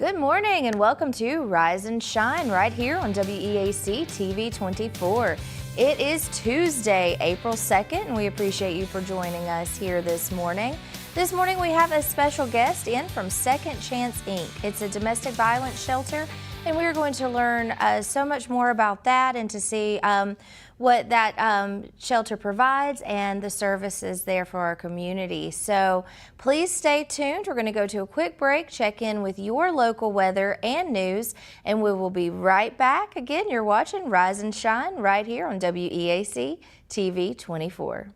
Good morning and welcome to Rise and Shine right here on WEAC TV24. It is Tuesday, April 2nd, and we appreciate you for joining us here this morning. This morning we have a special guest in from Second Chance Inc. It's a domestic violence shelter, and we are going to learn so much more about that and to see what that shelter provides and the services there for our community. So please stay tuned. We're going to go to a quick break, check in with your local weather and news, and we will be right back. Again, you're watching Rise and Shine right here on WEAC TV 24.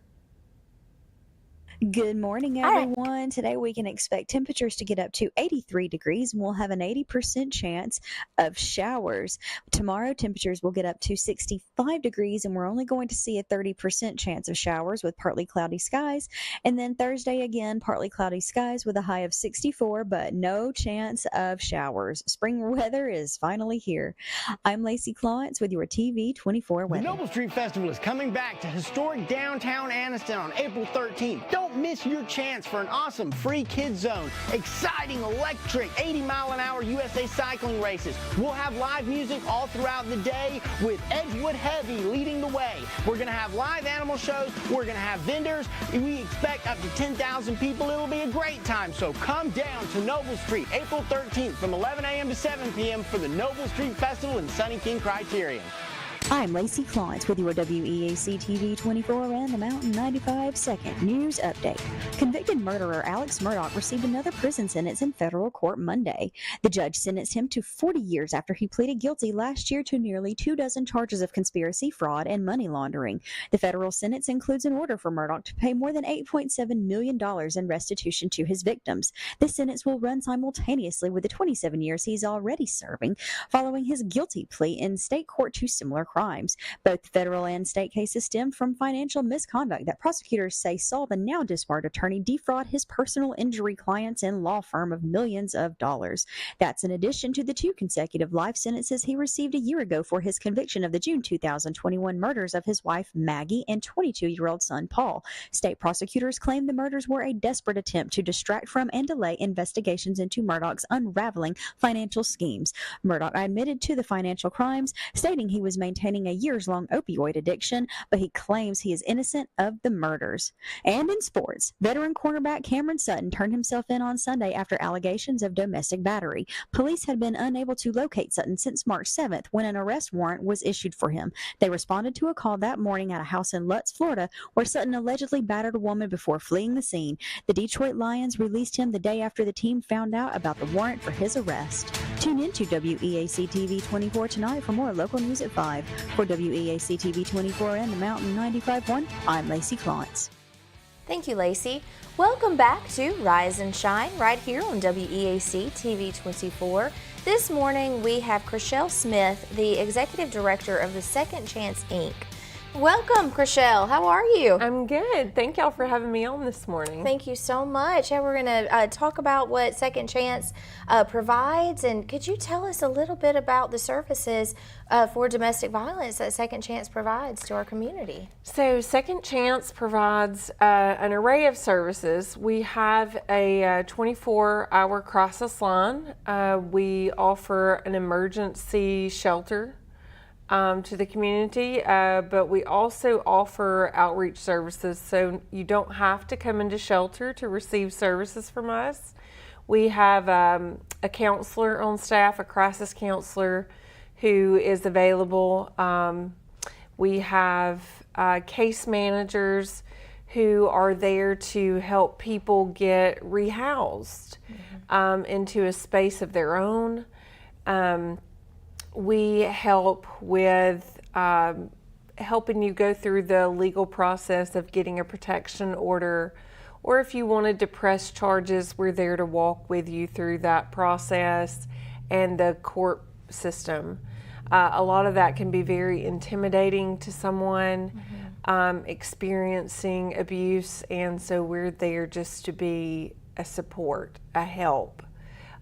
Good morning, everyone. Today we can expect temperatures to get up to 83 degrees and we'll have an 80% chance of showers. Tomorrow temperatures will get up to 65 degrees and we're only going to see a 30% chance of showers with partly cloudy skies. And then Thursday again, partly cloudy skies with a high of 64, but no chance of showers. Spring weather is finally here. I'm Lacey Clance with your TV24 weather. The Noble Street Festival is coming back to historic downtown Anniston on April 13th. Don't miss your chance for an awesome free kids zone, exciting electric 80-mile-an-hour USA cycling races. We'll have live music all throughout the day with Edgewood Heavy leading the way. We're going to have live animal shows. We're going to have vendors. We expect up to 10,000 people. It'll be a great time. So come down to Noble Street April 13th from 11 a.m. to 7 p.m. for the Noble Street Festival in Sunny King Criterion. I'm Lacey Clance with your WEAC TV 24 and the Mountain 95 second news update. Convicted murderer Alex Murdaugh received another prison sentence in federal court Monday. The judge sentenced him to 40 years after he pleaded guilty last year to nearly 24 charges of conspiracy, fraud, and money laundering. The federal sentence includes an order for Murdaugh to pay more than $8.7 million in restitution to his victims. This sentence will run simultaneously with the 27 years he's already serving following his guilty plea in state court to similar crimes. Both federal and state cases stemmed from financial misconduct that prosecutors say saw the now disbarred attorney defraud his personal injury clients and law firm of millions of dollars. That's in addition to the 2 consecutive life sentences he received a year ago for his conviction of the June 2021 murders of his wife Maggie and 22-year-old son Paul. State prosecutors claim the murders were a desperate attempt to distract from and delay investigations into Murdaugh's unraveling financial schemes. Murdaugh admitted to the financial crimes, stating he was maintaining a years-long opioid addiction, but he claims he is innocent of the murders. And in sports, veteran cornerback Cameron Sutton turned himself in on Sunday after allegations of domestic battery. Police had been unable to locate Sutton since March 7th when an arrest warrant was issued for him. They responded to a call that morning at a house in Lutz, Florida, where Sutton allegedly battered a woman before fleeing the scene. The Detroit Lions released him the day after the team found out about the warrant for his arrest. Tune in to WEAC TV 24 tonight for more local news at 5. For WEAC TV 24 and the Mountain 95.1, I'm Lacey Clance. Thank you, Lacey. Welcome back to Rise and Shine right here on WEAC TV 24. This morning we have Chriselle Smith, the Executive Director of the Second Chance Inc. Welcome, Chriselle. How are you? I'm good. Thank y'all for having me on this morning. Thank you so much. Yeah, we're going to talk about what Second Chance provides, and could you tell us a little bit about the services for domestic violence that Second Chance provides to our community? So Second Chance provides an array of services. We have a 24-hour crisis line. We offer an emergency shelter to the community, but we also offer outreach services, so you don't have to come into shelter to receive services from us. We have a counselor on staff, a crisis counselor who is available. We have case managers who are there to help people get rehoused into a space of their own. We help with helping you go through the legal process of getting a protection order, or if you wanted to press charges, we're there to walk with you through that process and the court system. A lot of that can be very intimidating to someone experiencing abuse, and so we're there just to be a support, a help.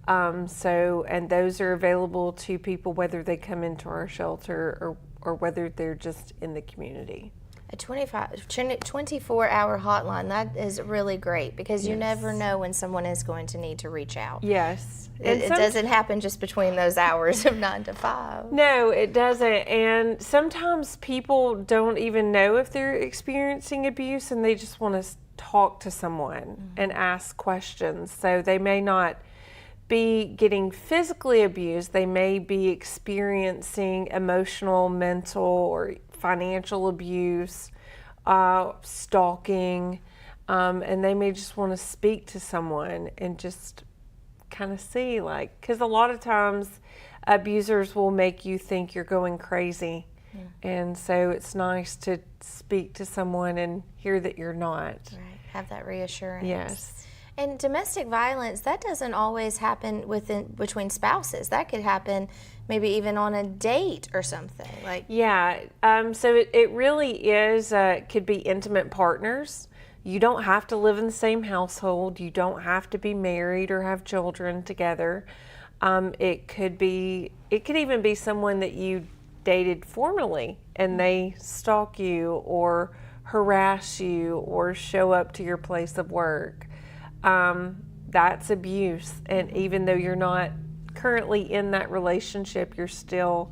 And those are available to people whether they come into our shelter or whether they're just in the community. A 24-hour hotline, that is really great because you never know when someone is going to need to reach out. Yes. It doesn't happen just between those hours of 9 to 5. No, it doesn't. And sometimes people don't even know if they're experiencing abuse and they just want to talk to someone and ask questions. So they may not be getting physically abused, they may be experiencing emotional, mental, or financial abuse, stalking, and they may just want to speak to someone and just kind of see, like, because a lot of times abusers will make you think you're going crazy. And so it's nice to speak to someone and hear that you're not. Right, have that reassurance. Yes. And domestic violence, that doesn't always happen between spouses. That could happen maybe even on a date or something. Yeah, so it really is, could be intimate partners. You don't have to live in the same household. You don't have to be married or have children together. It could even be someone that you dated formerly and they stalk you or harass you or show up to your place of work. That's abuse. And even though you're not currently in that relationship, you're still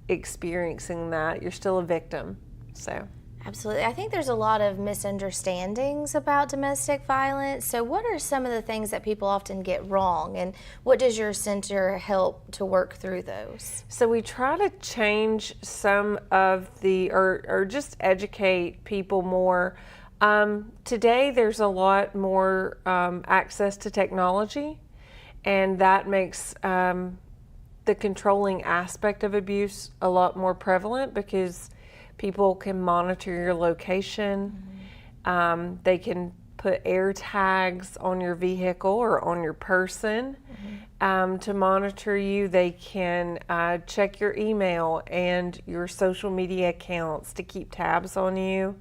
experiencing that. You're still a victim. So. Absolutely. I think there's a lot of misunderstandings about domestic violence. So what are some of the things that people often get wrong, and what does your center help to work through those? So we try to change some of or just educate people more. Today there's a lot more access to technology, and that makes the controlling aspect of abuse a lot more prevalent because people can monitor your location. They can put air tags on your vehicle or on your person to monitor you. They can check your email and your social media accounts to keep tabs on you,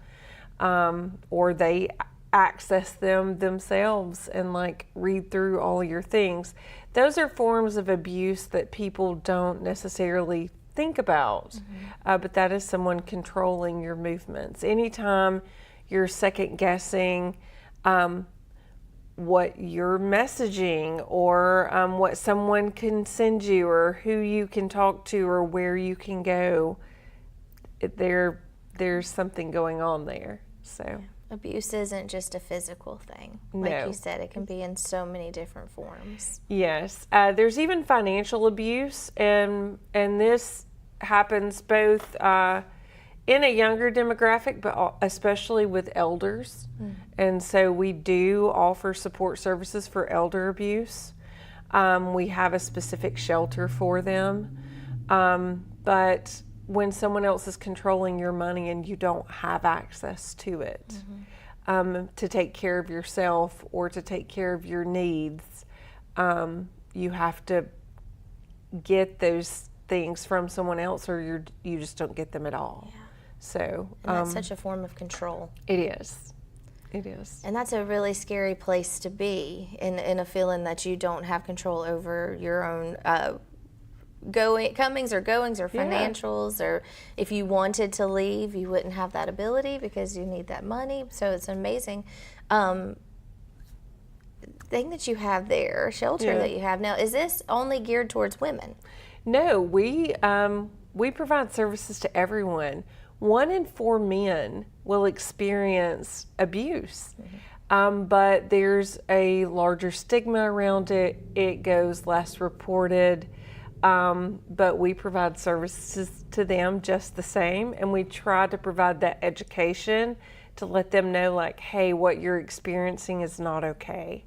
or they access them themselves and read through all your things. Those are forms of abuse that people don't necessarily think about, but that is someone controlling your movements. Anytime you're second guessing what you're messaging or what someone can send you or who you can talk to or where you can go, there's something going on there. So abuse isn't just a physical thing. Like you said, it can be in so many different forms. Yes. There's even financial abuse, and this happens both in a younger demographic, but especially with elders. And so we do offer support services for elder abuse. We have a specific shelter for them. But when someone else is controlling your money and you don't have access to it, to take care of yourself or to take care of your needs, you have to get those things from someone else or you just don't get them at all. Yeah. So and that's such a form of control. It is. It is. And that's a really scary place to be, in a feeling that you don't have control over your own comings or goings or financials, or if you wanted to leave, you wouldn't have that ability because you need that money. So it's an amazing thing that you have there, shelter that you have. Now, is this only geared towards women? No, we provide services to everyone. 1 in 4 men will experience abuse, but there's a larger stigma around it. It goes less reported. But we provide services to them just the same, and we try to provide that education to let them know, hey, what you're experiencing is not okay.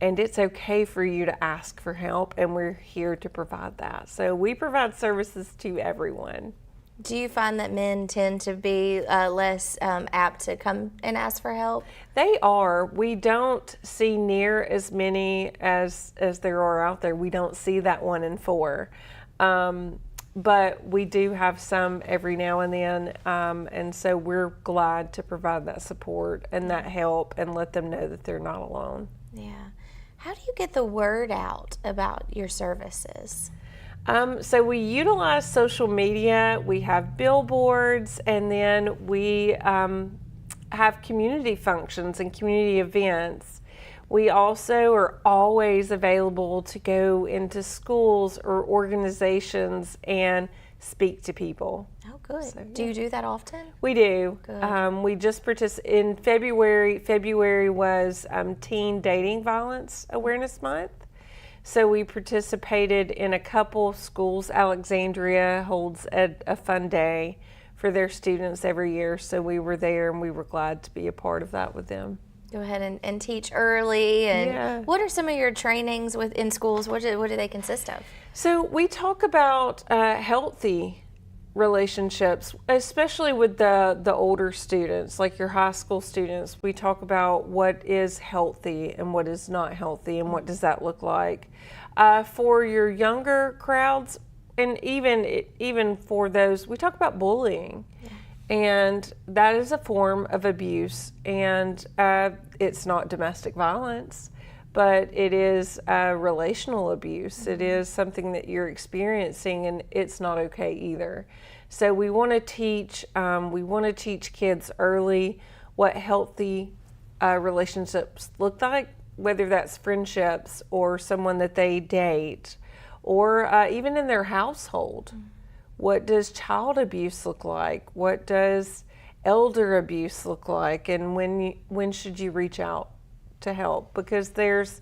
And it's okay for you to ask for help, and we're here to provide that. So we provide services to everyone. Do you find that men tend to be less apt to come and ask for help? They are. We don't see near as many as there are out there. We don't see that 1 in 4. But we do have some every now and then. And so we're glad to provide that support and that help and let them know that they're not alone. Yeah. How do you get the word out about your services? So we utilize social media, we have billboards, and then we have community functions and community events. We also are always available to go into schools or organizations and speak to people. Oh, good. So, Do you do that often? We do. Good. We just participated in February. February was Teen Dating Violence Awareness Month. So we participated in a couple schools. Alexandria holds a fun day for their students every year. So we were there and we were glad to be a part of that with them. Go ahead and teach early. And Yeah. what are some of your trainings in schools? What do they consist of? So we talk about healthy relationships, especially with the older students, like your high school students. We talk about what is healthy and what is not healthy and what does that look like. For your younger crowds, and even for those, we talk about bullying. Yeah. And that is a form of abuse, and it's not domestic violence, but it is relational abuse. It is something that you're experiencing, and it's not okay either. So we want to teach kids early what healthy relationships look like, whether that's friendships or someone that they date, or even in their household. What does child abuse look like? What does elder abuse look like? And when should you reach out to help? Because there's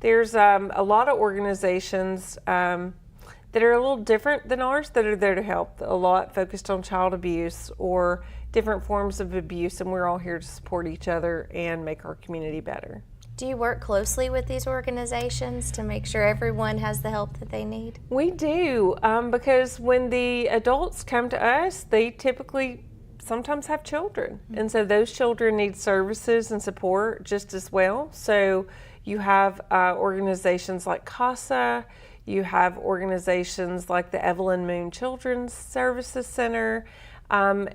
a lot of organizations that are a little different than ours that are there to help. A lot focused on child abuse or different forms of abuse, and we're all here to support each other and make our community better. Do you work closely with these organizations to make sure everyone has the help that they need? We do, because when the adults come to us, they typically sometimes have children. And so those children need services and support just as well. So you have organizations like CASA, you have organizations like the Evelyn Moon Children's Services Center, and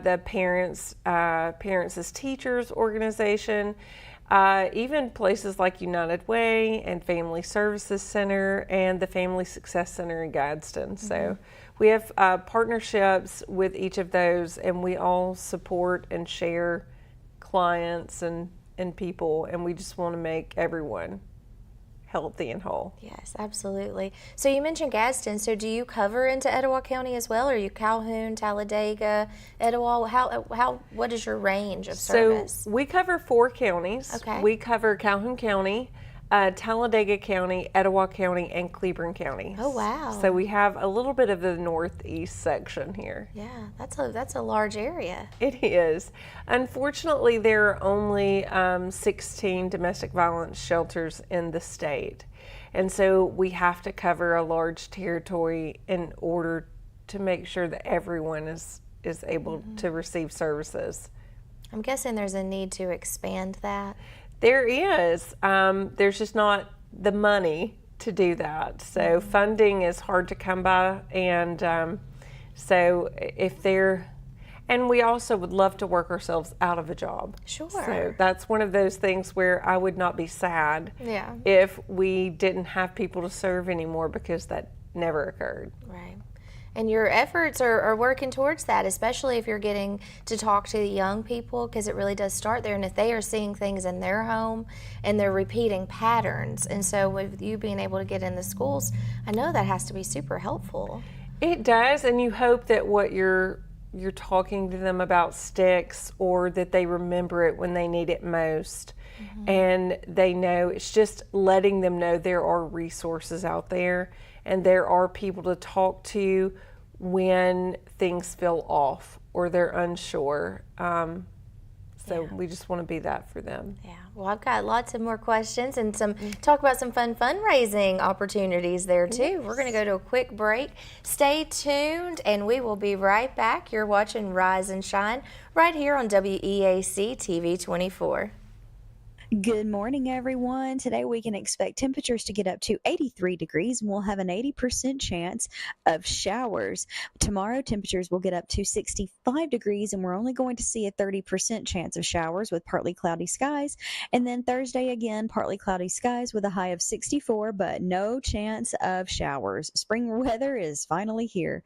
the Parents as Teachers organization. Even places like United Way and Family Services Center and the Family Success Center in Gadsden. So we have partnerships with each of those, and we all support and share clients and people, and we just want to make everyone healthy and whole. Yes, absolutely. So you mentioned Gadsden. So do you cover into Etowah County as well? Or are you Calhoun, Talladega, Etowah? What is your range of service? So we cover 4 counties. Okay. We cover Calhoun County, Talladega County, Etowah County, and Cleburne County. Oh, wow. So we have a little bit of the northeast section here. Yeah, that's a large area. It is. Unfortunately, there are only 16 domestic violence shelters in the state. And so we have to cover a large territory in order to make sure that everyone is able to receive services. I'm guessing there's a need to expand that. There is. There's just not the money to do that. So funding is hard to come by, and so and we also would love to work ourselves out of a job. Sure. So that's one of those things where I would not be sad Yeah. if we didn't have people to serve anymore, because that never occurred. Right. And your efforts are working towards that, especially if you're getting to talk to the young people, because it really does start there. And if they are seeing things in their home and they're repeating patterns, and so with you being able to get in the schools, I know that has to be super helpful. It does, and you hope that what you're talking to them about sticks, or that they remember it when they need it most. And they know, it's just letting them know there are resources out there and there are people to talk to when things feel off or they're unsure. We just want to be that for them. Yeah. Well, I've got lots of more questions and talk about some fun fundraising opportunities there too. Yes. We're going to go to a quick break. Stay tuned and we will be right back. You're watching Rise and Shine right here on WEAC TV 24. Good morning, everyone. Today we can expect temperatures to get up to 83 degrees and we'll have an 80% chance of showers. Tomorrow, temperatures will get up to 65 degrees and we're only going to see a 30% chance of showers with partly cloudy skies. And then Thursday, again, partly cloudy skies with a high of 64, but no chance of showers. Spring weather is finally here.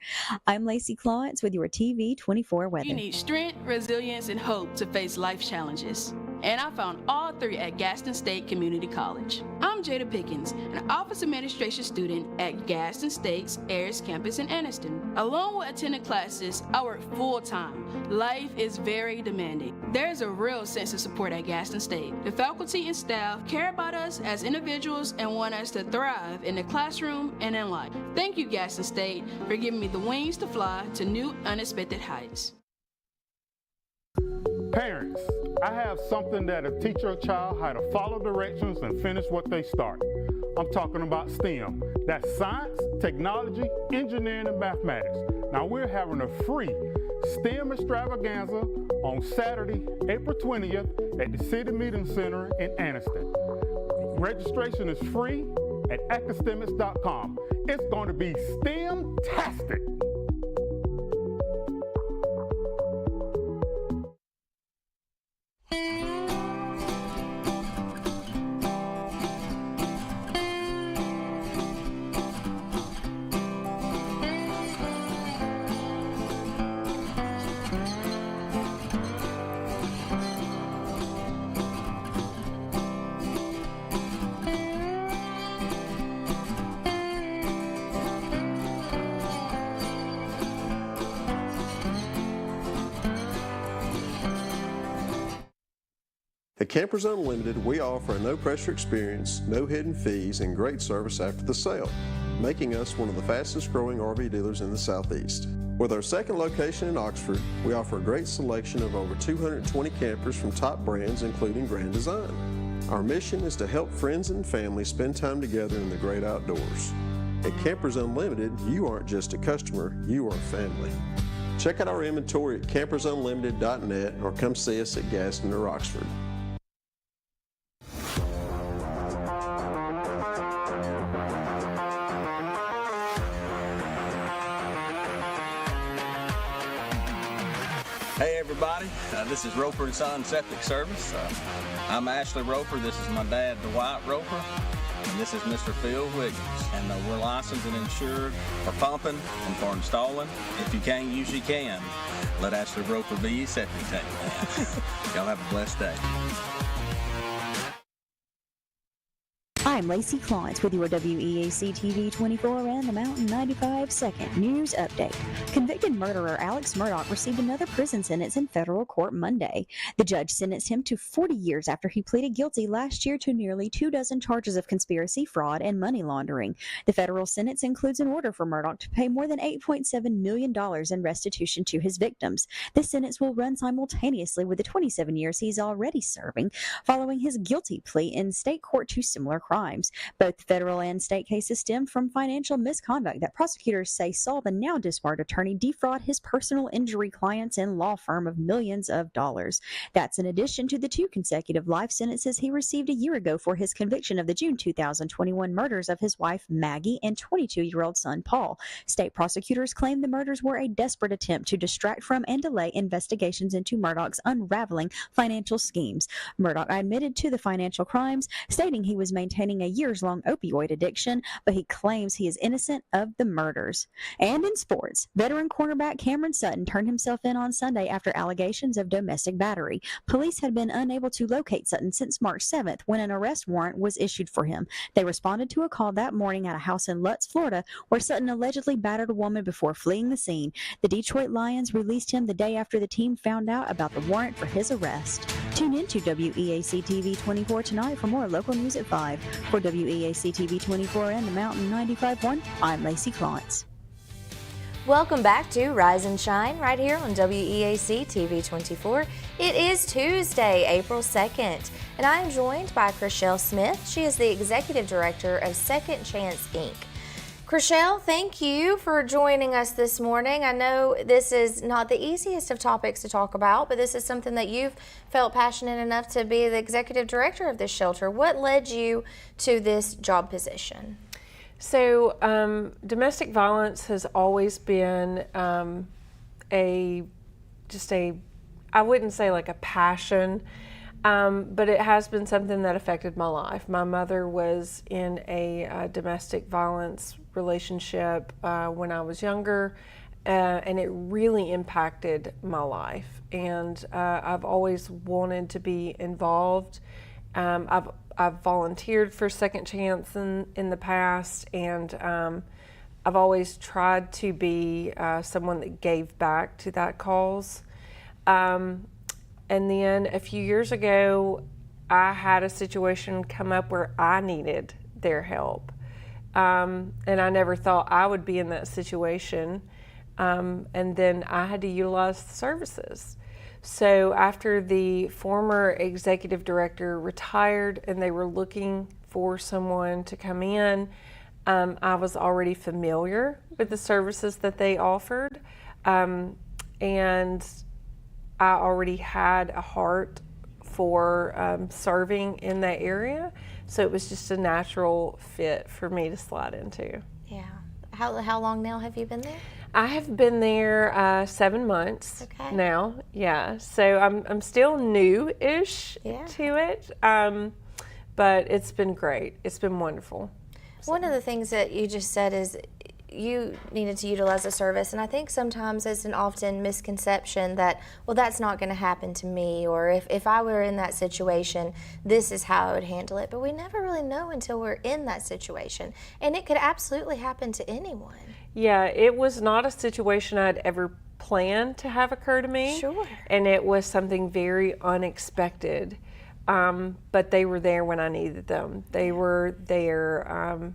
I'm Lacey Clance with your TV24 weather. You need strength, resilience, and hope to face life challenges. And I found all three at Gaston State Community College. I'm Jada Pickens, an office administration student at Gaston State's Ayers campus in Anniston. Along with attending classes, I work full-time. Life is very demanding. There's a real sense of support at Gaston State. The faculty and staff care about us as individuals and want us to thrive in the classroom and in life. Thank you, Gaston State, for giving me the wings to fly to new, unexpected heights. Parents, I have something that'll teach your child how to follow directions and finish what they start. I'm talking about STEM. That's science, technology, engineering, and mathematics. Now we're having a free STEM extravaganza on Saturday, April 20th at the City Meeting Center in Anniston. Registration is free at academics.com. It's going to be STEM-tastic. At Campers Unlimited, we offer a no-pressure experience, no hidden fees, and great service after the sale, making us one of the fastest-growing RV dealers in the Southeast. With our second location in Oxford, we offer a great selection of over 220 campers from top brands, including Grand Design. Our mission is to help friends and family spend time together in the great outdoors. At Campers Unlimited, you aren't just a customer, you are family. Check out our inventory at campersunlimited.net or come see us at Gaston or Oxford. Hey everybody, this is Roper & Son Septic Service. I'm Ashley Roper, this is my dad Dwight Roper, and this is Mr. Phil Wiggins. And we're licensed and insured for pumping and for installing. If you can't use, you can. Let Ashley Roper be your septic tank man. Y'all have a blessed day. I'm Lacey Clance with your WEAC TV24 and the Mountain 95 second news update. Convicted murderer Alex Murdaugh received another prison sentence in federal court Monday. The judge sentenced him to 40 years after he pleaded guilty last year to nearly 24 charges of conspiracy, fraud, and money laundering. The federal sentence includes an order for Murdaugh to pay more than $8.7 million in restitution to his victims. This sentence will run simultaneously with the 27 years he's already serving following his guilty plea in state court to similar crimes. Both federal and state cases stem from financial misconduct that prosecutors say saw the now disbarred attorney defraud his personal injury clients and law firm of millions of dollars. That's in addition to the 2 consecutive life sentences he received a year ago for his conviction of the June 2021 murders of his wife Maggie and 22-year-old son Paul. State prosecutors claim the murders were a desperate attempt to distract from and delay investigations into Murdaugh's unraveling financial schemes. Murdaugh admitted to the financial crimes, stating he was maintaining a years-long opioid addiction, but he claims he is innocent of the murders. And in sports, veteran cornerback Cameron Sutton turned himself in on Sunday after allegations of domestic battery. Police had been unable to locate Sutton since March 7th when an arrest warrant was issued for him. They responded to a call that morning at a house in Lutz, Florida, where Sutton allegedly battered a woman before fleeing the scene. The Detroit Lions released him the day after the team found out about the warrant for his arrest. Tune in to WEAC TV24 tonight for more local news at 5. For WEAC TV24 and the Mountain 95.1, I'm Lacey Clance. Welcome back to Rise and Shine right here on WEAC TV24. It is Tuesday, April 2nd, and I am joined by Chriselle Smith. She is the Executive Director of Second Chance, Inc. Chriselle, thank you for joining us this morning. I know this is not the easiest of topics to talk about, but this is something that you've felt passionate enough to be the executive director of this shelter. What led you to this job position? So domestic violence has always been I wouldn't say like a passion, but it has been something that affected my life. My mother was in a domestic violence relationship when I was younger, and it really impacted my life. And I've always wanted to be involved. I've volunteered for Second Chance in the past, and I've always tried to be someone that gave back to that cause. And then a few years ago, I had a situation come up where I needed their help. And I never thought I would be in that situation. And then I had to utilize the services. So after the former executive director retired and they were looking for someone to come in, I was already familiar with the services that they offered. And I already had a heart for serving in that area. So it was just a natural fit for me to slide into. Yeah. How long now have you been there? I have been there 7 months now. Yeah. So I'm still new-ish to it, but it's been great. It's been wonderful. One of the things that you just said is you needed to utilize a service, and I think sometimes it's an often misconception that, well, that's not going to happen to me, or if I were in that situation, this is how I would handle it. But we never really know until we're in that situation, and it could absolutely happen to anyone. Yeah, it was not a situation I'd ever planned to have occur to me. Sure. And it was something very unexpected. But they were there when I needed them. They were there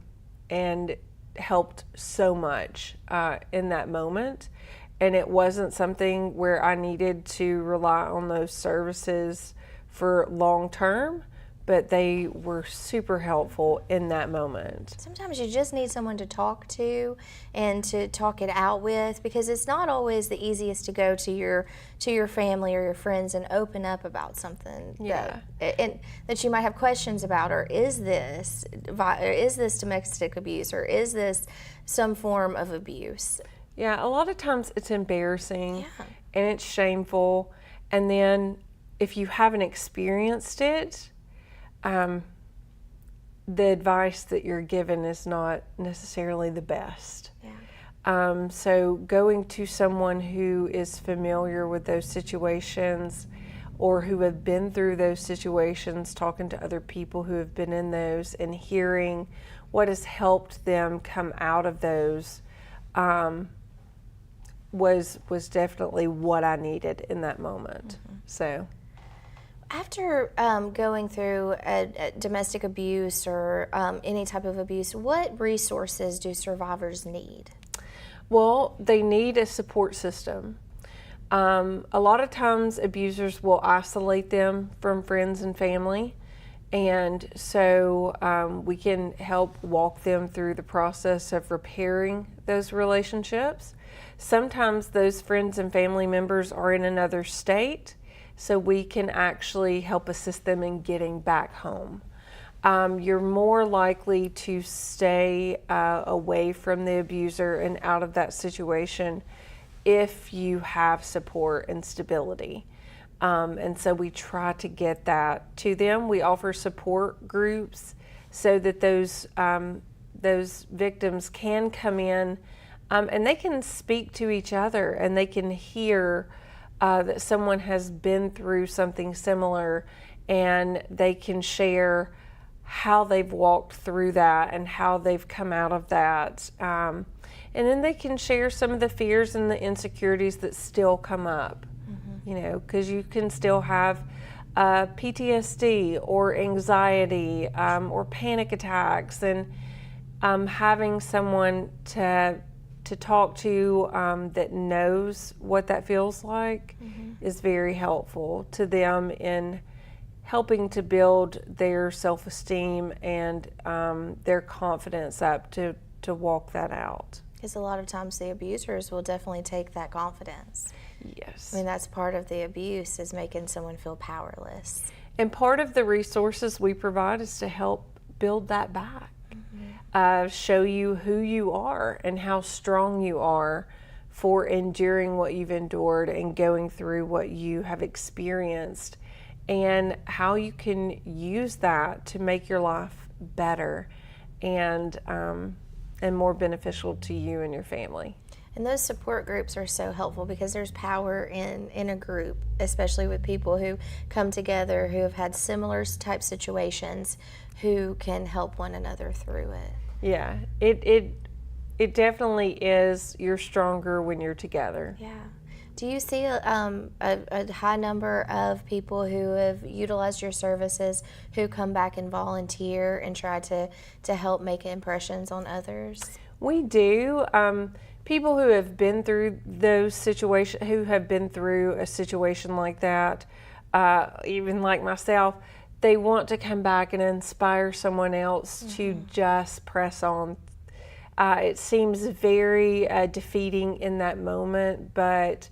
and helped so much in that moment. And it wasn't something where I needed to rely on those services for long term, but they were super helpful in that moment. Sometimes you just need someone to talk to and to talk it out with, because it's not always the easiest to go to your family or your friends and open up about something that you might have questions about, or is this domestic abuse, or is this some form of abuse? Yeah, a lot of times it's embarrassing and it's shameful, and then if you haven't experienced it, the advice that you're given is not necessarily the best. Yeah. So going to someone who is familiar with those situations, or who have been through those situations, talking to other people who have been in those and hearing what has helped them come out of those, was definitely what I needed in that moment. Mm-hmm. So. After going through a domestic abuse or any type of abuse, what resources do survivors need? Well, they need a support system. A lot of times abusers will isolate them from friends and family, and so we can help walk them through the process of repairing those relationships. Sometimes those friends and family members are in another state, so we can actually help assist them in getting back home. You're more likely to stay away from the abuser and out of that situation if you have support and stability. And so we try to get that to them. We offer support groups so that those victims can come in and they can speak to each other, and they can hear that someone has been through something similar, and they can share how they've walked through that and how they've come out of that. And then they can share some of the fears and the insecurities that still come up, because you can still have PTSD or anxiety or panic attacks, and having someone to talk to that knows what that feels like is very helpful to them in helping to build their self-esteem and their confidence up to to walk that out. Because a lot of times the abusers will definitely take that confidence. Yes. I mean, that's part of the abuse, is making someone feel powerless. And part of the resources we provide is to help build that back. Show you who you are and how strong you are for enduring what you've endured and going through what you have experienced, and how you can use that to make your life better and more beneficial to you and your family. And those support groups are so helpful because there's power in a group, especially with people who come together who have had similar type situations, who can help one another through it. Yeah, it definitely is. You're stronger when you're together. Yeah. Do you see a high number of people who have utilized your services who come back and volunteer and try to help make impressions on others? We do. People who have been through those situations, who have been through a situation like that, even like myself, they want to come back and inspire someone else to just press on. It seems very defeating in that moment, but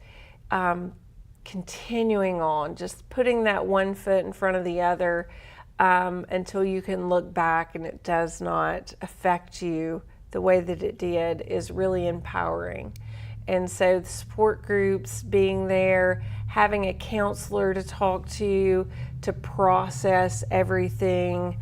continuing on, just putting that one foot in front of the other until you can look back and it does not affect you the way that it did, is really empowering. And so the support groups, being there, having a counselor to talk to process everything,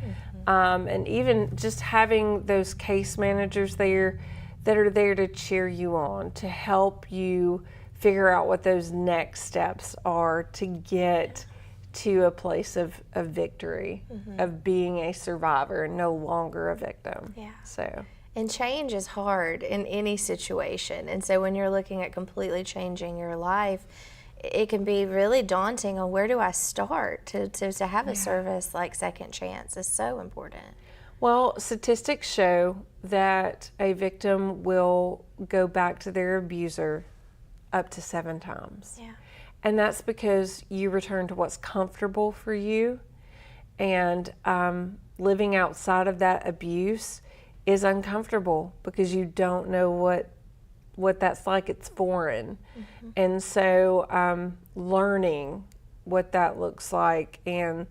and even just having those case managers there that are there to cheer you on, to help you figure out what those next steps are to get to a place of victory, of being a survivor and no longer a victim. Yeah. So. And change is hard in any situation. And so when you're looking at completely changing your life, it can be really daunting on where do I start to have a service like Second Chance is so important. Well, statistics show that a victim will go back to their abuser up to 7 times. Yeah. And that's because you return to what's comfortable for you, and living outside of that abuse is uncomfortable because you don't know what that's like. It's foreign. And so learning what that looks like, and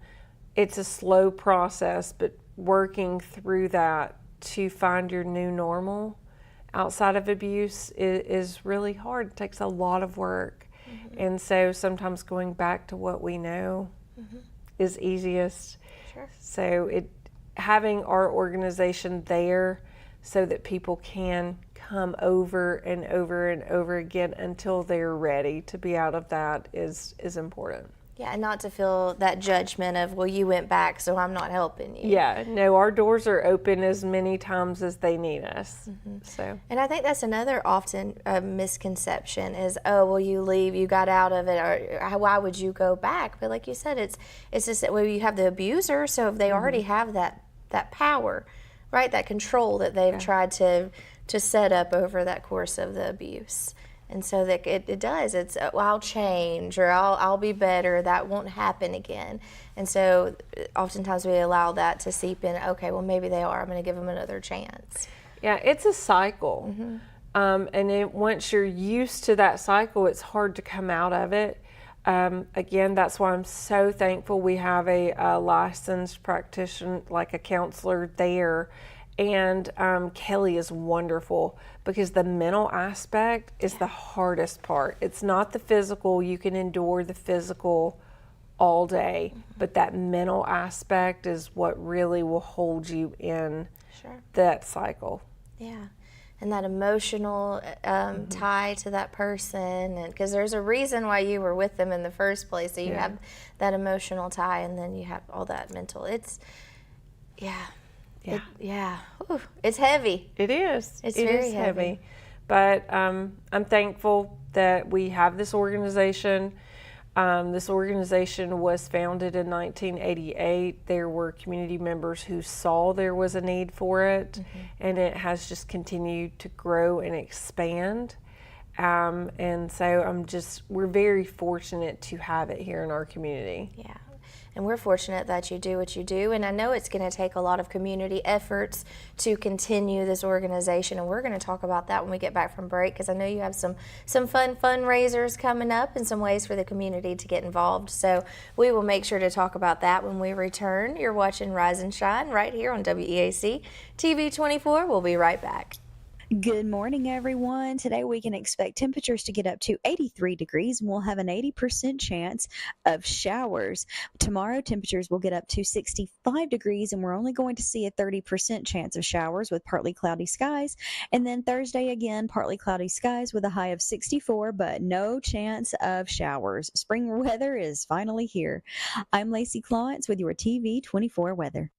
it's a slow process, but working through that to find your new normal outside of abuse is really hard. It takes a lot of work. And so sometimes going back to what we know is easiest. Sure. So having our organization there so that people can come over and over and over again until they're ready to be out of that is important. Yeah, and not to feel that judgment of, well, you went back, so I'm not helping you. Yeah, no, our doors are open as many times as they need us. So. And I think that's another often misconception is, oh, well, you leave, you got out of it, or why would you go back? But like you said, it's just that, well, you have the abuser, so if they already have that power, right, that control that they've tried to set up over that course of the abuse. And so that it does. It's, well, I'll change, or I'll be better. That won't happen again. And so oftentimes we allow that to seep in. Okay, well, maybe they are. I'm going to give them another chance. Yeah, it's a cycle. And once you're used to that cycle, it's hard to come out of it. Again, that's why I'm so thankful we have a licensed practitioner, like a counselor there. And Kelly is wonderful because the mental aspect is the hardest part. It's not the physical. You can endure the physical all day, but that mental aspect is what really will hold you in that cycle. Yeah. And that emotional tie to that person, and because there's a reason why you were with them in the first place. So you have that emotional tie, and then you have all that mental. It's, Ooh, it's heavy. It is. It's it very is heavy. But I'm thankful that we have this organization. This organization was founded in 1988. There were community members who saw there was a need for it, and it has just continued to grow and expand. And so we're very fortunate to have it here in our community. Yeah. and we're fortunate that you do what you do. And I know it's going to take a lot of community efforts to continue this organization, and we're going to talk about that when we get back from break, because I know you have some fun fundraisers coming up and some ways for the community to get involved. So we will make sure to talk about that when we return. You're watching Rise and Shine right here on WEAC TV24. We'll be right back. Good morning, everyone. Today we can expect temperatures to get up to 83 degrees, and we'll have an 80% chance of showers. Tomorrow, temperatures will get up to 65 degrees, and we're only going to see a 30% chance of showers with partly cloudy skies. And then Thursday, again, partly cloudy skies with a high of 64, but no chance of showers. Spring weather is finally here. I'm Lacey Clance with your TV24 weather.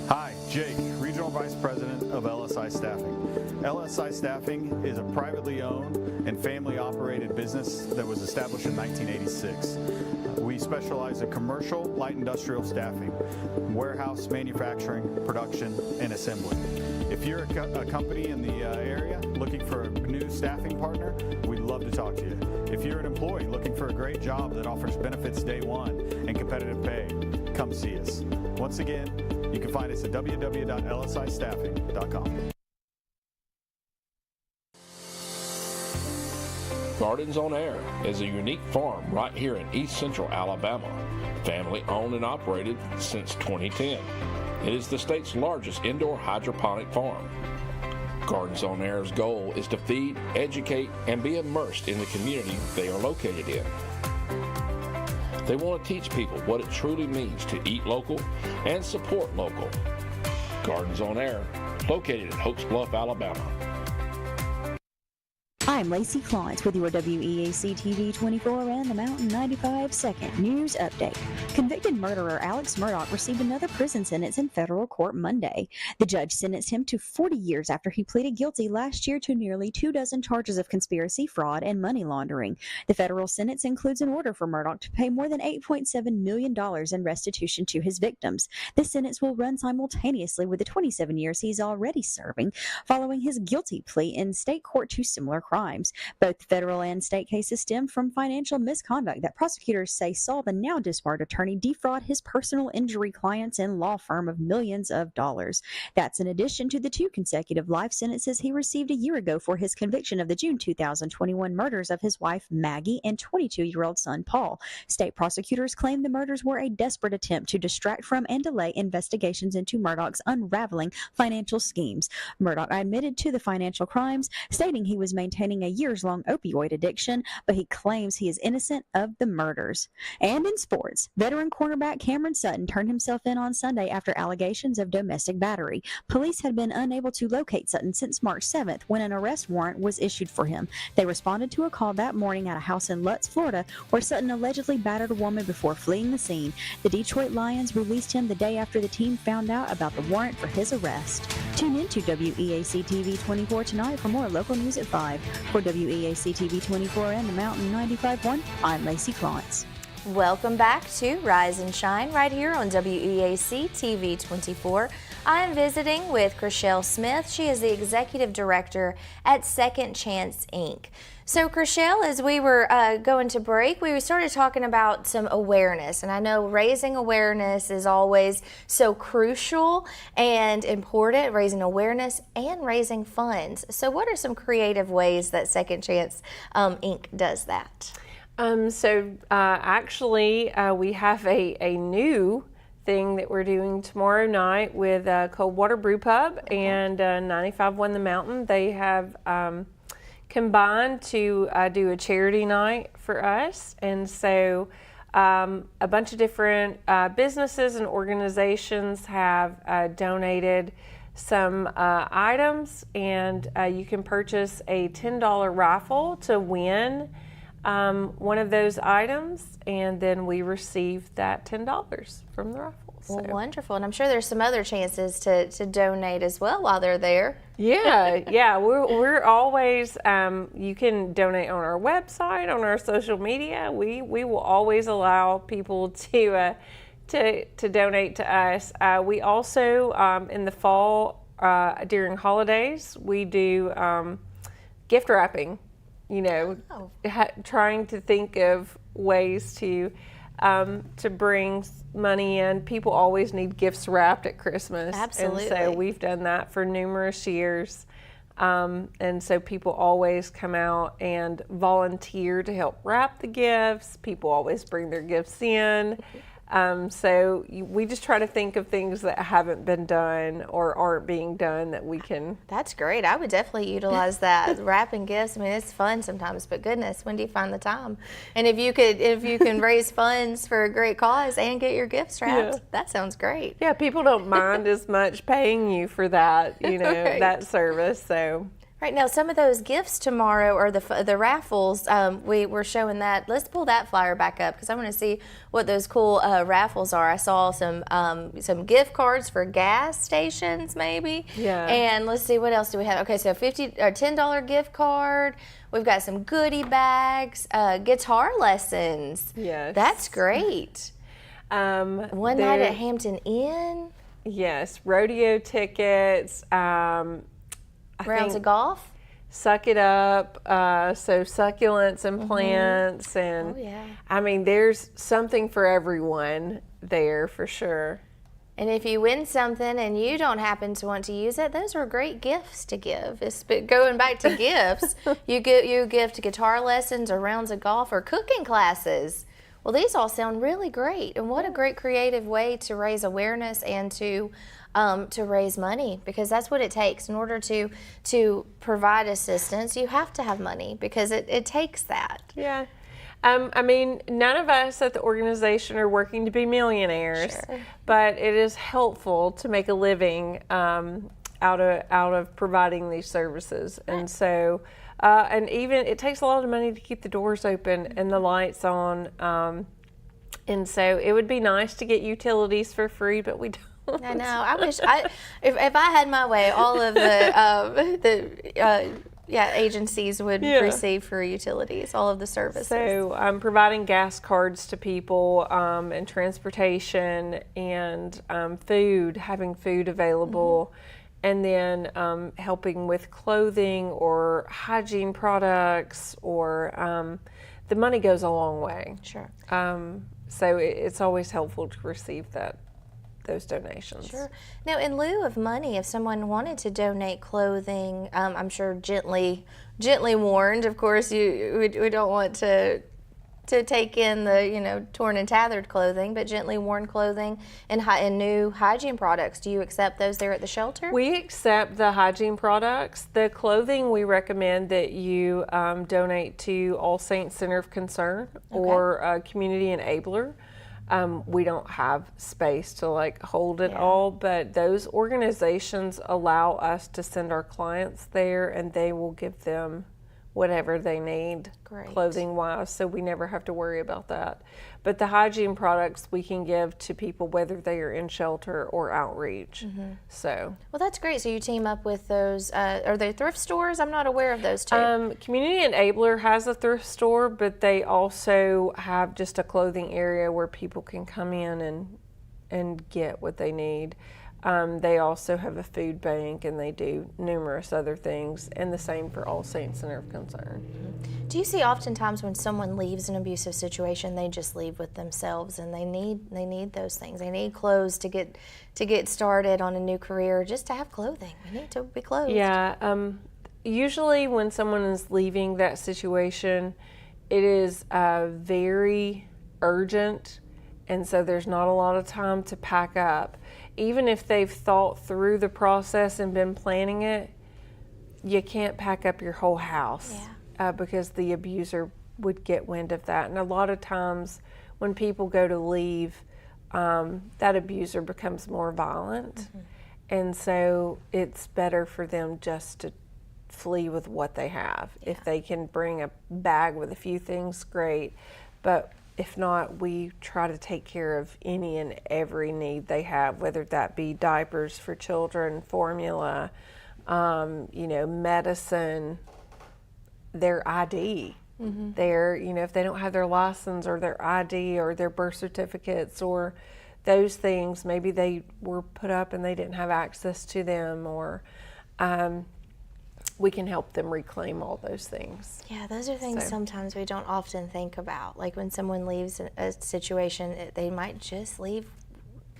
Hi, Jake, Regional Vice President of LSI Staffing. LSI Staffing is a privately owned and family-operated business that was established in 1986. We specialize in commercial, light industrial staffing, warehouse, manufacturing, production, and assembly. If you're a company in the area looking for a new staffing partner, we'd love to talk to you. If you're an employee looking for a great job that offers benefits day one and competitive pay, come see us. Once again, you can find us at www.lsistaffing.com. Gardens on Air is a unique farm right here in East Central Alabama, family owned and operated since 2010. It is the state's largest indoor hydroponic farm. Gardens on Air's goal is to feed, educate, and be immersed in the community they are located in. They want to teach people what it truly means to eat local and support local. Gardens on Air, located in Hopes Bluff, Alabama. I'm Lacey Clance with your WEAC TV24 and the Mountain 95 second news update. Convicted murderer Alex Murdaugh received another prison sentence in federal court Monday. The judge sentenced him to 40 years after he pleaded guilty last year to nearly 24 charges of conspiracy, fraud, and money laundering. The federal sentence includes an order for Murdaugh to pay more than $8.7 million in restitution to his victims. This sentence will run simultaneously with the 27 years he's already serving following his guilty plea in state court to similar crimes. Both federal and state cases stemmed from financial misconduct that prosecutors say saw the now disbarred attorney defraud his personal injury clients and law firm of millions of dollars. That's in addition to the 2 consecutive life sentences he received a year ago for his conviction of the June 2021 murders of his wife Maggie and 22-year-old son Paul. State prosecutors claim the murders were a desperate attempt to distract from and delay investigations into Murdaugh's unraveling financial schemes. Murdaugh admitted to the financial crimes, stating he was maintaining a years-long opioid addiction, but he claims he is innocent of the murders. And in sports, veteran cornerback Cameron Sutton turned himself in on Sunday after allegations of domestic battery. Police had been unable to locate Sutton since March 7th when an arrest warrant was issued for him. They responded to a call that morning at a house in Lutz, Florida, where Sutton allegedly battered a woman before fleeing the scene. The Detroit Lions released him the day after the team found out about the warrant for his arrest. Tune in to WEAC TV24 tonight for more local news at 5. For WEAC TV24 and the Mountain 95.1, I'm Lacey Clance. Welcome back to Rise and Shine right here on WEAC TV24. I'm visiting with Chriselle Smith. She is the Executive Director at Second Chance, Inc. So, Chriselle, as we were going to break, we started talking about some awareness. And I know raising awareness is always so crucial and important, raising awareness and raising funds. So what are some creative ways that Second Chance, Inc. does that? Actually, we have a new thing that we're doing tomorrow night with Cold Water Brew Pub and 95.1 The Mountain. They have combined to do a charity night for us, and so a bunch of different businesses and organizations have donated some items, and you can purchase a $10 raffle to win one of those items, and then we receive that $10 from the raffle. Well, wonderful. And I'm sure there's some other chances to donate as well while they're there. Yeah, we're always, you can donate on our website, on our social media. We will always allow people to donate to us. We also, in the fall, during holidays, we do gift wrapping, trying to think of ways to bring money in. People always need gifts wrapped at Christmas. Absolutely. And so we've done that for numerous years. And so people always come out and volunteer to help wrap the gifts. People always bring their gifts in. So we just try to think of things that haven't been done or aren't being done that we can. That's great. I would definitely utilize that. Wrapping gifts. I mean, it's fun sometimes, but goodness, when do you find the time? And if you can raise funds for a great cause and get your gifts wrapped, that sounds great. Yeah, people don't mind as much paying you for that, Right. that service. So. Right now, some of those gifts tomorrow are the raffles. We were showing that. Let's pull that flyer back up because I want to see what those cool raffles are. I saw some gift cards for gas stations, maybe. Yeah. And let's see, what else do we have? Okay, so $10 gift card. We've got some goodie bags, guitar lessons. Yes. That's great. One night at Hampton Inn. Yes, rodeo tickets. Rounds of golf. Suck It Up, so succulents and plants, and I mean, there's something for everyone there for sure. And if you win something and you don't happen to want to use it, those are great gifts to give. Going back to gifts, you gift guitar lessons or rounds of golf or cooking classes. Well, these all sound really great, and what a great creative way to raise awareness and to raise money, because that's what it takes. In order to provide assistance, you have to have money because it takes that. Yeah. I mean, none of us at the organization are working to be millionaires, but it is helpful to make a living out of providing these services. And so, and even it takes a lot of money to keep the doors open and the lights on. And so it would be nice to get utilities for free, but we don't. I know. I wish if I had my way, all of the agencies would receive free utilities, all of the services. So providing gas cards to people and transportation and food, having food available, and then helping with clothing or hygiene products, or the money goes a long way. Sure. So it's always helpful to receive those donations. Sure. Now, in lieu of money, if someone wanted to donate clothing, I'm sure gently warned. Of course, we don't want to take in the torn and tattered clothing, but gently worn clothing and new hygiene products. Do you accept those there at the shelter? We accept the hygiene products. The clothing, we recommend that you donate to All Saints Center of Concern or Community Enabler. We don't have space to hold it all, but those organizations allow us to send our clients there, and they will give them whatever they need clothing wise, so we never have to worry about that. But the hygiene products we can give to people whether they are in shelter or outreach. So well, that's great. So you team up with those. Are they thrift stores? I'm not aware of those two. Community Enabler has a thrift store, but they also have just a clothing area where people can come in and get what they need. They also have a food bank, and they do numerous other things, and the same for All Saints Center of Concern. Do you see oftentimes when someone leaves an abusive situation, they just leave with themselves, and they need those things. They need clothes to get started on a new career, just to have clothing. We need to be clothed. Yeah. Usually when someone is leaving that situation, it is very urgent, and so there's not a lot of time to pack up. Even if they've thought through the process and been planning it, you can't pack up your whole house because the abuser would get wind of that. And a lot of times when people go to leave, that abuser becomes more violent. And so it's better for them just to flee with what they have. If they can bring a bag with a few things, great. But if not, we try to take care of any and every need they have, whether that be diapers for children, formula, medicine, their ID. Their, if they don't have their license or their ID or their birth certificates or those things, maybe they were put up and they didn't have access to them, or we can help them reclaim all those things. Yeah, those are things sometimes we don't often think about. Like when someone leaves a situation, they might just leave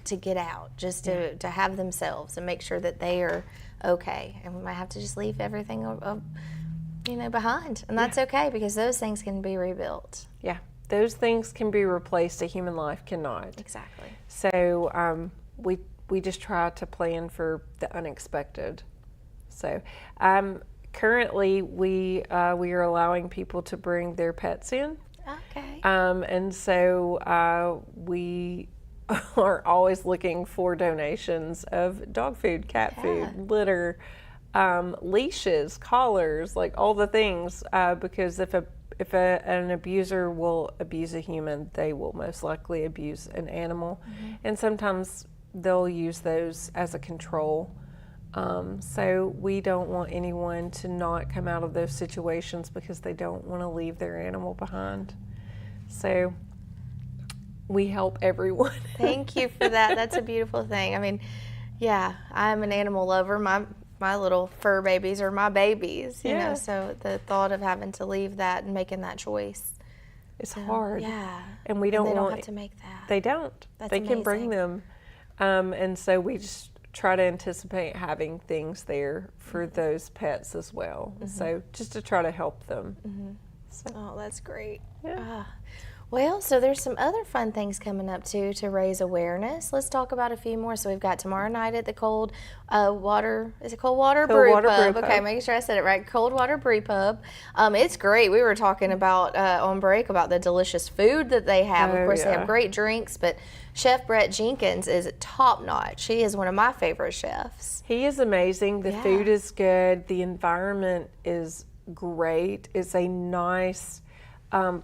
to get out, just to have themselves and make sure that they are okay. And we might have to just leave everything behind. And that's okay, because those things can be rebuilt. Yeah, those things can be replaced. A human life cannot. Exactly. So we just try to plan for the unexpected. So currently we are allowing people to bring their pets in. Okay. And so we are always looking for donations of dog food, cat food, litter, leashes, collars, like all the things, because if an abuser will abuse a human, they will most likely abuse an animal. And sometimes they'll use those as a control. So we don't want anyone to not come out of those situations because they don't want to leave their animal behind. So we help everyone. Thank you for that. That's a beautiful thing. I mean, yeah, I'm an animal lover. My little fur babies are my babies, you know, so the thought of having to leave that and making that choice. It's hard. Yeah. And we don't they want don't have to make that. They don't. That's they can bring amazing. them. And so we just try to anticipate having things there for those pets as well. So just to try to help them. So. Oh, that's great. Yeah. Well, so there's some other fun things coming up too to raise awareness. Let's talk about a few more. So we've got tomorrow night at the Cold Water Brew Pub. Okay, making sure I said it right. Cold Water Brew Pub. It's great. We were talking about on break about the delicious food that they have. Of course, they have great drinks, but Chef Brett Jenkins is top notch. He is one of my favorite chefs. He is amazing. The food is good. The environment is great. It's a nice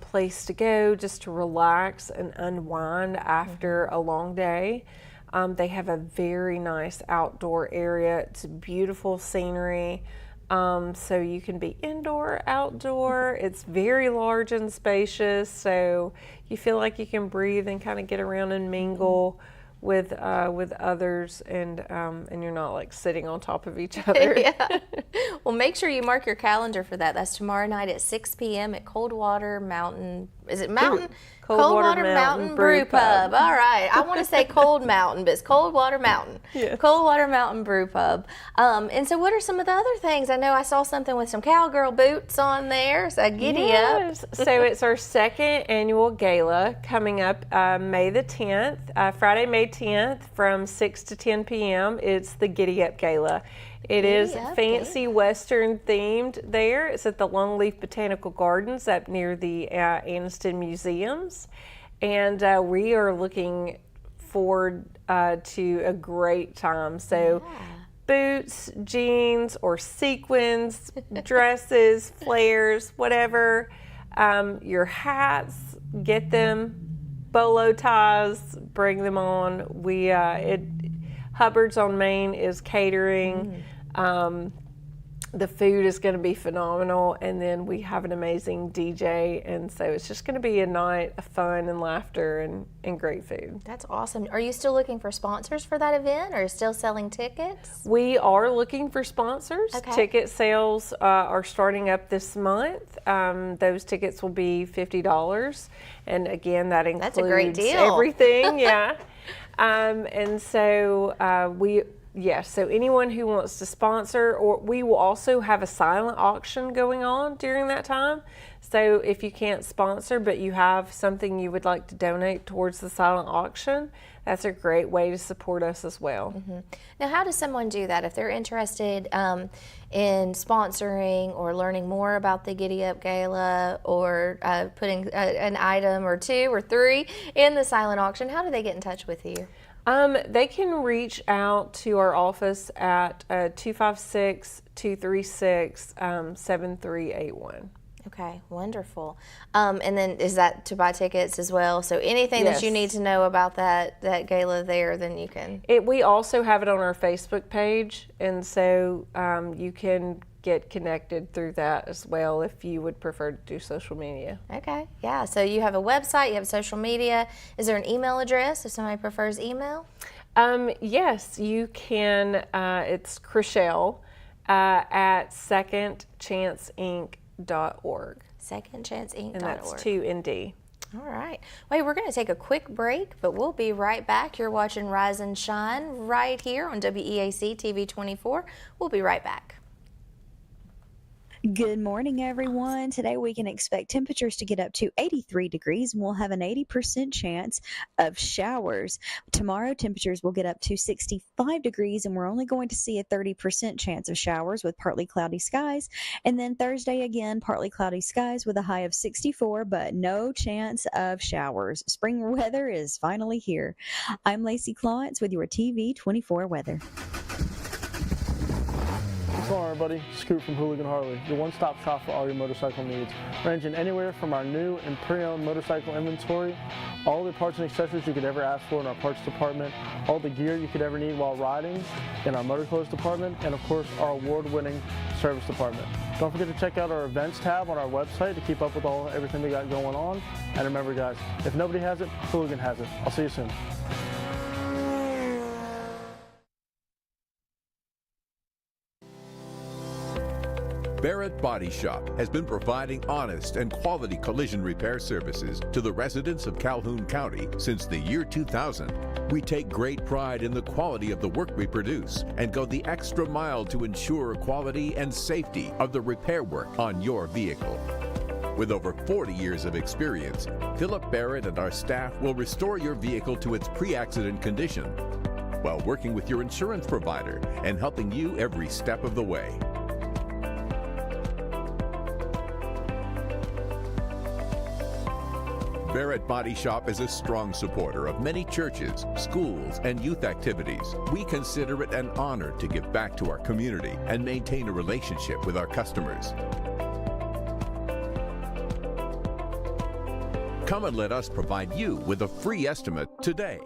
place to go just to relax and unwind after a long day. They have a very nice outdoor area. It's beautiful scenery. So you can be indoor, outdoor. It's very large and spacious, so you feel like you can breathe and kind of get around and mingle with others, and you're not like sitting on top of each other. Well, make sure you mark your calendar for that. That's tomorrow night at 6 p.m. at Coldwater Mountain. Is it Mountain? Coldwater Mountain Brew Pub. All right. I want to say Cold Mountain, but it's Coldwater Mountain. Yes. Coldwater Mountain Brew Pub. And so what are some of the other things? I know I saw something with some cowgirl boots on there. So giddy up. So it's our second annual gala coming up May the 10th, Friday, May 10th from 6 to 10 p.m. It's the Giddy Up Gala. It is fancy Western themed there. It's at the Longleaf Botanical Gardens up near the Anniston Museums. And we are looking forward to a great time. So boots, jeans, or sequins, dresses, flares, whatever. Your hats, get them. Bolo ties, bring them on. Hubbard's on Main is catering. The food is going to be phenomenal, and then we have an amazing DJ, and so it's just going to be a night of fun and laughter and great food. That's awesome. Are you still looking for sponsors for that event, or still selling tickets? We are looking for sponsors. Okay. Ticket sales are starting up this month. Those tickets will be $50, and again, that includes That's a great deal. everything. And so Yes, so anyone who wants to sponsor, or we will also have a silent auction going on during that time. So if you can't sponsor, but you have something you would like to donate towards the silent auction, that's a great way to support us as well. Mm-hmm. Now, how does someone do that if they're interested in sponsoring or learning more about the Giddy Up Gala, or putting an item or 2 or 3 in the silent auction? How do they get in touch with you? They can reach out to our office at 256-236-7381. Okay, wonderful. And then is that to buy tickets as well? So anything Yes. that you need to know about that gala there, then you can. We also have it on our Facebook page, and so you can get connected through that as well if you would prefer to do social media. Okay, yeah. So you have a website, you have social media. Is there an email address if somebody prefers email? Yes, you can. It's Chriselle at secondchanceinc.org. secondchanceinc.org. And that's 2ND. All right. Wait, we're going to take a quick break, but we'll be right back. You're watching Rise and Shine right here on WEAC TV24. We'll be right back. Good morning, everyone. Today we can expect temperatures to get up to 83 degrees, and we'll have an 80% chance of showers. Tomorrow, temperatures will get up to 65 degrees, and we're only going to see a 30% chance of showers with partly cloudy skies. And then Thursday, again, partly cloudy skies with a high of 64, but no chance of showers. Spring weather is finally here. I'm Lacey Clontz with your TV24 weather. What's going on, everybody? Scoot from Hooligan Harley, your one-stop shop for all your motorcycle needs, ranging anywhere from our new and pre-owned motorcycle inventory, all the parts and accessories you could ever ask for in our parts department, all the gear you could ever need while riding in our motor clothes department, and of course our award-winning service department. Don't forget to check out our events tab on our website to keep up with everything we got going on. And remember, guys, if nobody has it, Hooligan has it. I'll see you soon. Barrett Body Shop has been providing honest and quality collision repair services to the residents of Calhoun County since the year 2000. We take great pride in the quality of the work we produce and go the extra mile to ensure quality and safety of the repair work on your vehicle. With over 40 years of experience, Philip Barrett and our staff will restore your vehicle to its pre-accident condition while working with your insurance provider and helping you every step of the way. Barrett Body Shop is a strong supporter of many churches, schools, and youth activities. We consider it an honor to give back to our community and maintain a relationship with our customers. Come and let us provide you with a free estimate today.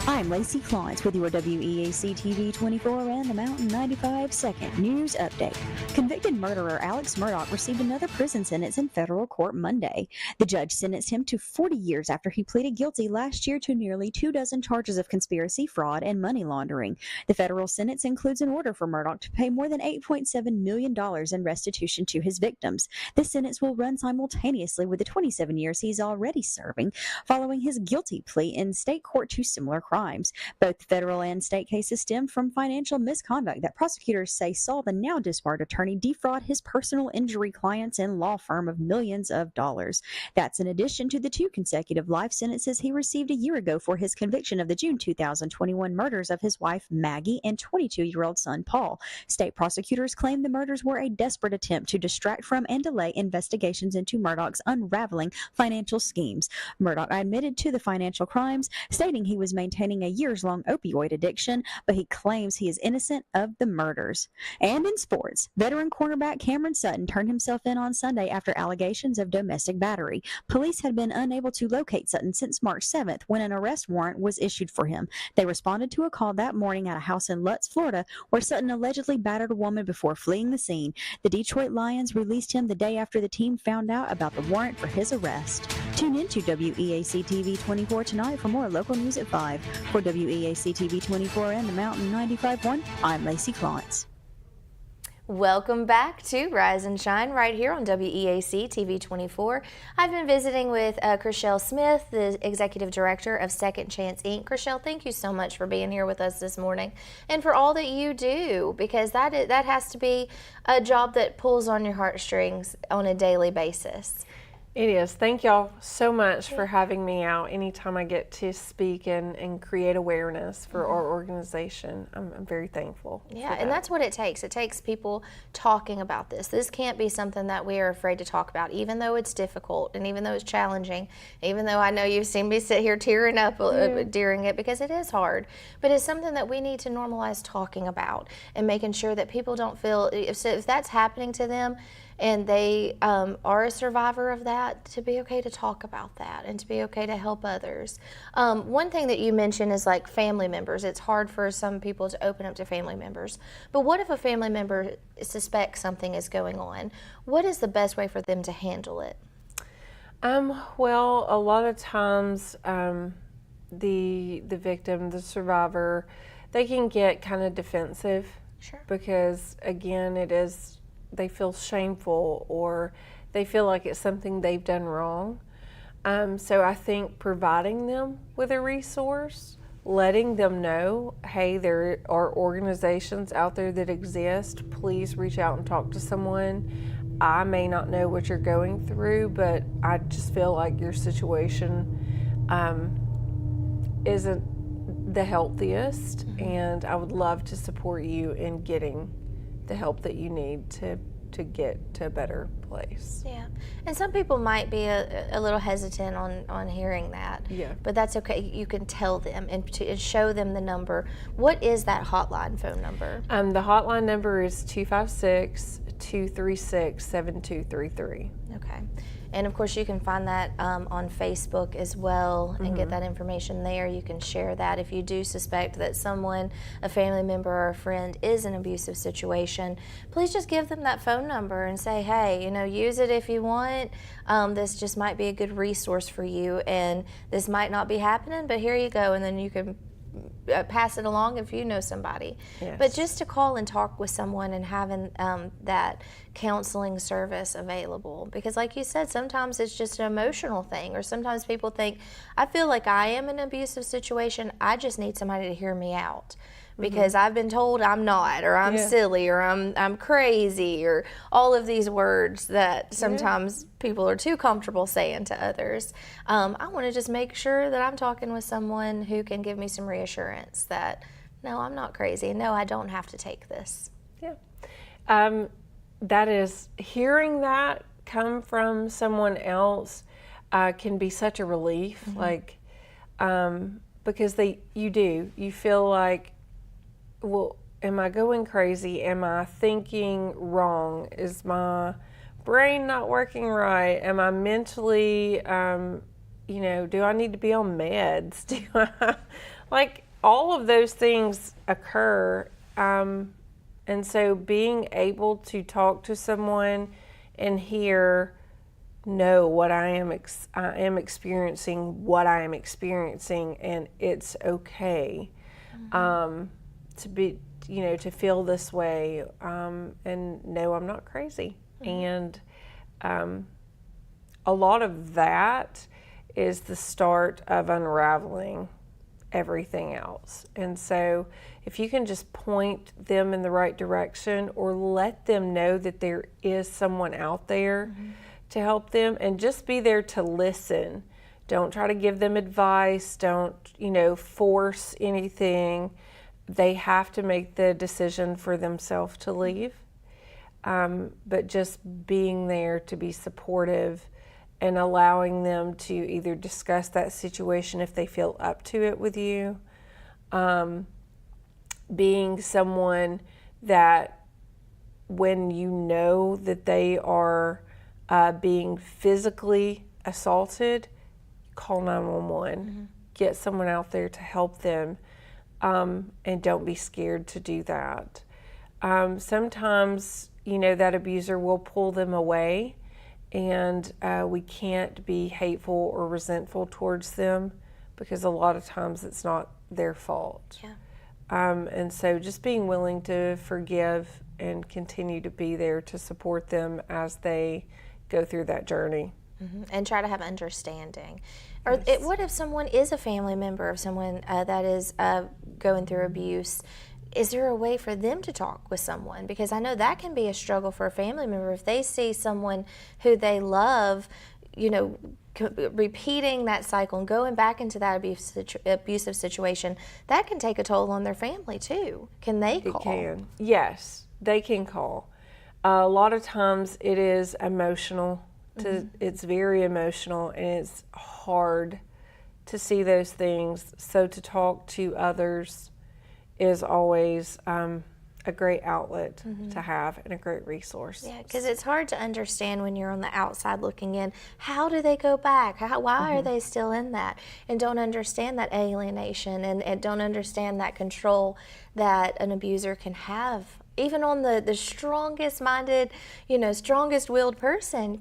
I'm Lacey Clontz with your WEAC TV24 and the Mountain 95 second news update. Convicted murderer Alex Murdaugh received another prison sentence in federal court Monday. The judge sentenced him to 40 years after he pleaded guilty last year to nearly 24 charges of conspiracy, fraud, and money laundering. The federal sentence includes an order for Murdaugh to pay more than $8.7 million in restitution to his victims. This sentence will run simultaneously with the 27 years he's already serving following his guilty plea in state court to similar crimes. Both federal and state cases stemmed from financial misconduct that prosecutors say saw the now disbarred attorney defraud his personal injury clients and law firm of millions of dollars. That's in addition to the 2 consecutive life sentences he received a year ago for his conviction of the June 2021 murders of his wife Maggie and 22-year-old son Paul. State prosecutors claim the murders were a desperate attempt to distract from and delay investigations into Murdaugh's unraveling financial schemes. Murdaugh admitted to the financial crimes, stating he was maintaining fighting a years-long opioid addiction, but he claims he is innocent of the murders. And in sports, veteran cornerback Cameron Sutton turned himself in on Sunday after allegations of domestic battery. Police had been unable to locate Sutton since March 7th when an arrest warrant was issued for him. They responded to a call that morning at a house in Lutz, Florida, where Sutton allegedly battered a woman before fleeing the scene. The Detroit Lions released him the day after the team found out about the warrant for his arrest. Tune in to WEAC TV 24 tonight for more local news at 5. For WEAC TV 24 and the Mountain 95.1, I'm Lacey Clontz. Welcome back to Rise and Shine right here on WEAC TV 24. I've been visiting with Chriselle Smith, the Executive Director of Second Chance Inc. Chriselle, thank you so much for being here with us this morning and for all that you do, because that has to be a job that pulls on your heartstrings on a daily basis. It is. Thank y'all so much for having me out. Anytime I get to speak and create awareness for our organization, I'm very thankful. Yeah, and that's what it takes. It takes people talking about this. This can't be something that we are afraid to talk about, even though it's difficult and even though it's challenging, even though I know you've seen me sit here tearing up during it, because it is hard. But it's something that we need to normalize talking about and making sure that people don't feel, if that's happening to them, and they are a survivor of that, to be okay to talk about that and to be okay to help others. One thing that you mentioned is like family members. It's hard for some people to open up to family members. But what if a family member suspects something is going on? What is the best way for them to handle it? Well, a lot of times the victim, the survivor, they can get kind of defensive. Sure. Because again, they feel shameful or they feel like it's something they've done wrong. So I think providing them with a resource, letting them know, hey, there are organizations out there that exist. Please reach out and talk to someone. I may not know what you're going through, but I just feel like your situation isn't the healthiest, and I would love to support you in getting the help that you need to get to a better place. Yeah, and some people might be a little hesitant on hearing that. Yeah. But that's okay. You can tell them and show them the number. What is that hotline phone number? The hotline number is 256-236-7233. Okay. And of course, you can find that on Facebook as well and get that information there. You can share that if you do suspect that someone, a family member or a friend, is in an abusive situation. Please just give them that phone number and say, hey, use it if you want. This just might be a good resource for you, and this might not be happening, but here you go. And then you can pass it along if you know somebody. Yes. But just to call and talk with someone and having that counseling service available, because like you said, sometimes it's just an emotional thing, or sometimes people think, I feel like I am in an abusive situation, I just need somebody to hear me out. Because I've been told I'm not, or I'm silly, or I'm crazy, or all of these words that sometimes people are too comfortable saying to others. I want to just make sure that I'm talking with someone who can give me some reassurance that, no, I'm not crazy, and no, I don't have to take this. Yeah. That is, hearing that come from someone else can be such a relief, because you feel like, well, am I going crazy? Am I thinking wrong? Is my brain not working right? Am I mentally, do I need to be on meds? Like, all of those things occur. And so being able to talk to someone and know what I am experiencing, what I am experiencing, and it's okay. To be, to feel this way, and no, I'm not crazy. And a lot of that is the start of unraveling everything else. And so if you can just point them in the right direction, or let them know that there is someone out there to help them, and just be there to listen. Don't try to give them advice. Don't, force anything. They have to make the decision for themselves to leave. But just being there to be supportive and allowing them to either discuss that situation if they feel up to it with you, being someone that when you know that they are being physically assaulted, call 911. Get someone out there to help them, and don't be scared to do that. Sometimes, that abuser will pull them away, and we can't be hateful or resentful towards them because a lot of times it's not their fault. And so just being willing to forgive and continue to be there to support them as they go through that journey. And try to have understanding. Or what if someone is a family member of someone that is going through abuse? Is there a way for them to talk with someone? Because I know that can be a struggle for a family member if they see someone who they love, repeating that cycle and going back into that abusive situation. That can take a toll on their family too. Can they call? It can. Yes, they can call. A lot of times it is emotional. It's very emotional, and it's hard to see those things. So to talk to others is always a great outlet to have and a great resource. Yeah, because it's hard to understand when you're on the outside looking in. How do they go back? Why are they still in that? And don't understand that alienation and don't understand that control that an abuser can have. Even on the strongest minded, strongest willed person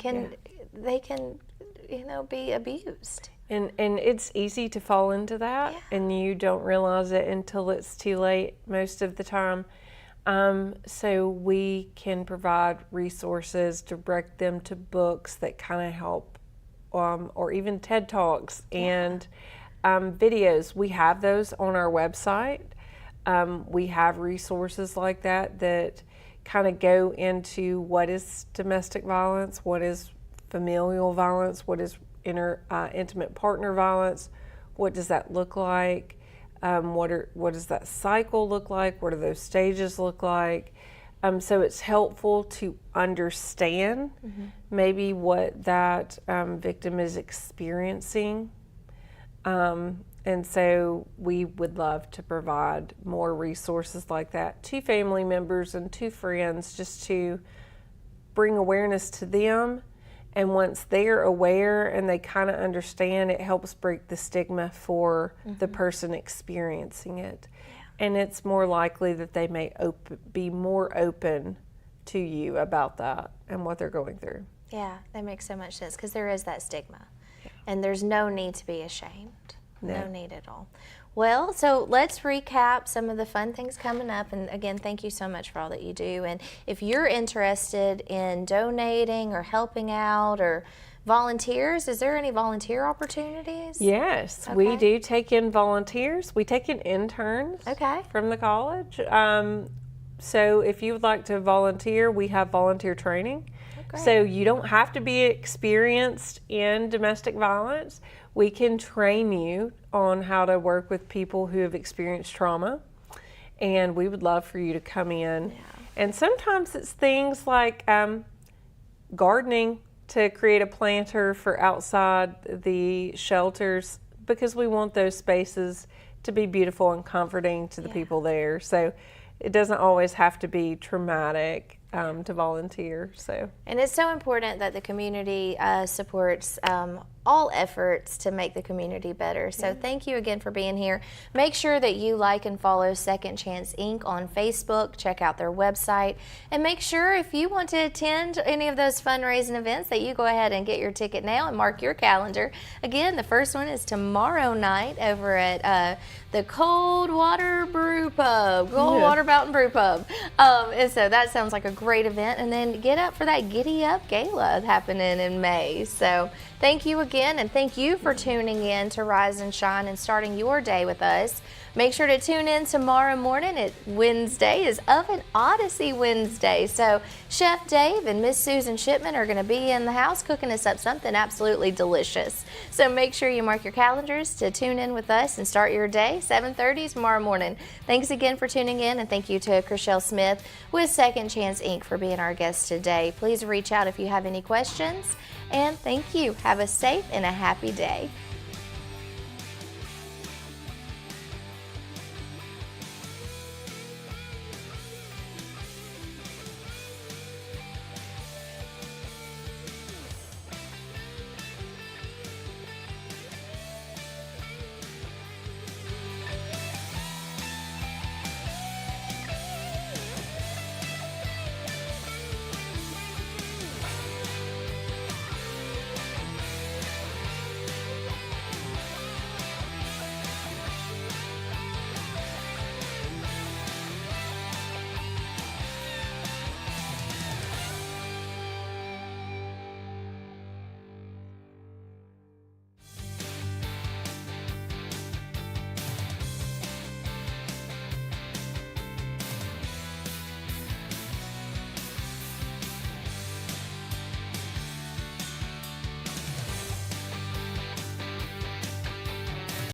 they can be abused. And it's easy to fall into that, and you don't realize it until it's too late most of the time. So we can provide resources, direct them to books that kind of help, or even TED Talks and videos. We have those on our website. We have resources like that kind of go into what is domestic violence, what is familial violence, what is intimate partner violence, what does that look like, what does that cycle look like, what do those stages look like. So it's helpful to understand maybe what that victim is experiencing. And so we would love to provide more resources like that to family members and to friends, just to bring awareness to them. And once they're aware and they kind of understand, it helps break the stigma for the person experiencing it. And it's more likely that they may be more open to you about that and what they're going through. Yeah, that makes so much sense because there is that stigma. And there's no need to be ashamed. No need at all. Well, so let's recap some of the fun things coming up. And again, thank you so much for all that you do. And if you're interested in donating or helping out or volunteers, is there any volunteer opportunities? Yes, we do take in volunteers. We take in interns from the college. So if you would like to volunteer, we have volunteer training. So you don't have to be experienced in domestic violence. We can train you on how to work with people who have experienced trauma, and we would love for you to come in. And sometimes it's things like gardening, to create a planter for outside the shelters, because we want those spaces to be beautiful and comforting to the people there. So it doesn't always have to be traumatic to volunteer. And it's so important that the community supports all efforts to make the community better. So thank you again for being here. Make sure that you like and follow Second Chance Inc. on Facebook. Check out their website. And make sure if you want to attend any of those fundraising events that you go ahead and get your ticket now and mark your calendar. Again, the first one is tomorrow night over at the Cold Water Brew Pub, Water Mountain Brew Pub. And so that sounds like a great event. And then get up for that Giddy Up Gala happening in May. So thank you again, and thank you for tuning in to Rise and Shine and starting your day with us. Make sure to tune in tomorrow morning. Wednesday is Oven Odyssey Wednesday. So Chef Dave and Miss Susan Shipman are going to be in the house cooking us up something absolutely delicious. So make sure you mark your calendars to tune in with us and start your day, 7:30 tomorrow morning. Thanks again for tuning in, and thank you to Chriselle Smith with Second Chance Inc. for being our guest today. Please reach out if you have any questions, and thank you. Have a safe and a happy day.